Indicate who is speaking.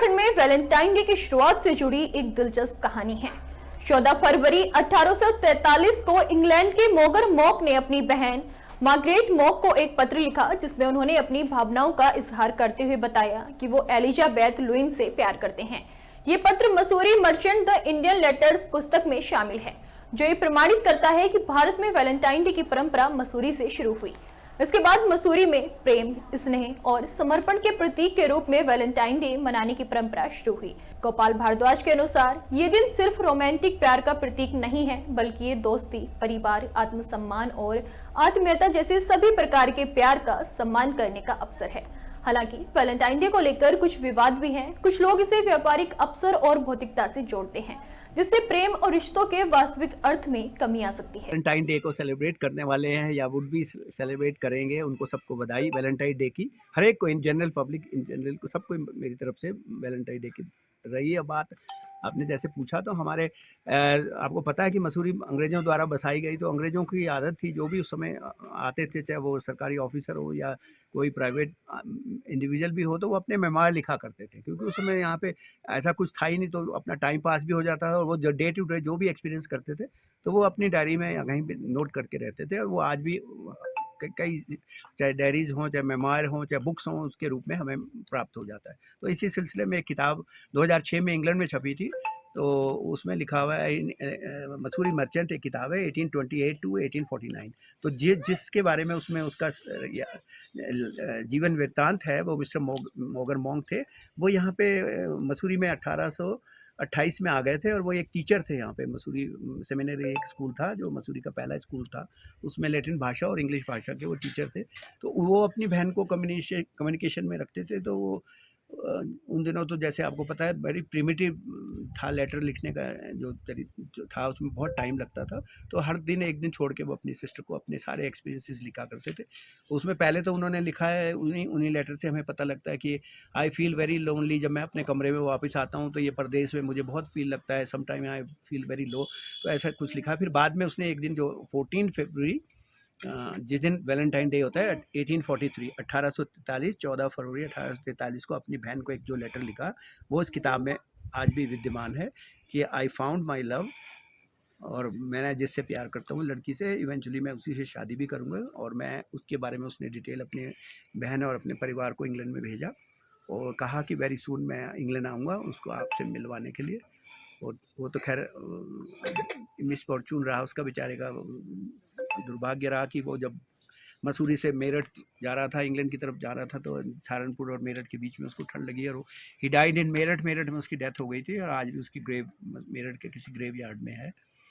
Speaker 1: उत्तराखंड में Valentine day की शुरुआत से जुड़ी एक दिलचस्प कहानी है। 14 फरवरी 1843 को इंग्लैंड के मोगर मॉक ने अपनी बहन मार्गरेट मॉक को एक पत्र लिखा, जिसमें उन्होंने अपनी भावनाओं का इजहार करते हुए बताया कि वो एलिजाबेथ लुईन से प्यार करते हैं। ये पत्र Mussoorie merchant the Indian letters पुस्तक में शामिल है, जो ये प्रमाणित करता है कि भारत में वैलेंटाइन डे की परंपरा मसूरी से शुरू हुई। इसके बाद मसूरी में प्रेम, स्नेह और समर्पण के प्रतीक के रूप में वैलेंटाइन डे मनाने की परंपरा शुरू हुई। गोपाल भारद्वाज के अनुसार ये दिन सिर्फ रोमांटिक प्यार का प्रतीक नहीं है, बल्कि ये दोस्ती, परिवार, आत्मसम्मान और आत्मीयता जैसे सभी प्रकार के प्यार का सम्मान करने का अवसर है। हालांकि वैलेंटाइन डे को लेकर कुछ विवाद भी हैं। कुछ लोग इसे व्यापारिक अवसर और भौतिकता से जोड़ते हैं, जिससे प्रेम और रिश्तों के वास्तविक अर्थ में कमी आ सकती है।
Speaker 2: वैलेंटाइन डे को सेलिब्रेट करने वाले हैं या वुड भी सेलिब्रेट करेंगे, उनको सबको बधाई वैलेंटाइन डे की। हर एक को, in general public in general को, सबको मेरी तरफ से वैलेंटाइन डे की रही है। बात आपने जैसे पूछा तो हमारे आपको पता है कि मसूरी अंग्रेज़ों द्वारा बसाई गई, तो अंग्रेज़ों की आदत थी, जो भी उस समय आते थे, चाहे वो सरकारी ऑफिसर हो या कोई प्राइवेट इंडिविजुअल भी हो, तो वो अपने मेमोयर लिखा करते थे, क्योंकि उस समय यहाँ पे ऐसा कुछ था ही नहीं, तो अपना टाइम पास भी हो जाता था। और वो जो डे टू डे जो भी एक्सपीरियंस करते थे, तो वो अपनी डायरी में या कहीं पे नोट करके रहते थे। और वो आज भी कई, चाहे डायरीज हों, चाहे मेमोयर हों, चाहे बुक्स हों, उसके रूप में हमें प्राप्त हो जाता है। तो इसी सिलसिले में एक किताब 2006 में इंग्लैंड में छपी थी, तो उसमें लिखा हुआ है, मसूरी मर्चेंट एक किताब है 1828 टू 1849। तो जिसके बारे में उसमें उसका जीवन वृत्तांत है, वो मिस्टर मोगर मॉन्क थे। वो यहाँ पे मसूरी में 1828 में आ गए थे, और वो एक टीचर थे यहाँ पे। मसूरी सेमिनरी एक स्कूल था, जो मसूरी का पहला स्कूल था, उसमें लैटिन भाषा और इंग्लिश भाषा के वो टीचर थे। तो वो अपनी बहन को कम्युनिकेशन में रखते थे। तो वो उन दिनों तो जैसे आपको पता है वेरी प्रिमिटिव था लेटर लिखने का, जो था उसमें बहुत टाइम लगता था। तो हर दिन एक दिन छोड़ के वो अपनी सिस्टर को अपने सारे एक्सपीरियंसेस लिखा करते थे। उसमें पहले तो उन्होंने लिखा है, उन्हीं लेटर से हमें पता लगता है कि आई फील वेरी लोनली। जब मैं अपने कमरे में वापस आता हूँ तो ये परदेश में मुझे बहुत फील लगता है, some time I feel very low. तो ऐसा कुछ लिखा। फिर बाद में उसने एक दिन, जो 14 फरवरी, जिस दिन वैलेंटाइन डे होता है, 1843 1843 14 फरवरी 1843 को अपनी बहन को एक जो लेटर लिखा, वो इस किताब में आज भी विद्यमान है कि आई फाउंड माई लव, और मैंने जिससे प्यार करता हूँ, लड़की से, इवेंचुअली मैं उसी से शादी भी करूँगा। और मैं उसके बारे में उसने डिटेल अपने बहन और अपने परिवार को इंग्लैंड में भेजा, और कहा कि वेरी सून मैं इंग्लैंड आऊँगा उसको आपसे मिलवाने के लिए। और वो तो खैर मिसफॉर्चून रहा उसका, बेचारे का दुर्भाग्य रहा कि वो जब मसूरी से मेरठ जा रहा था, इंग्लैंड की तरफ जा रहा था, तो सहारनपुर और मेरठ के बीच में उसको ठंड लगी, और ही डाइड इन मेरठ में उसकी डेथ हो गई थी। और आज भी उसकी ग्रेव मेरठ के किसी ग्रेव यार्ड में है।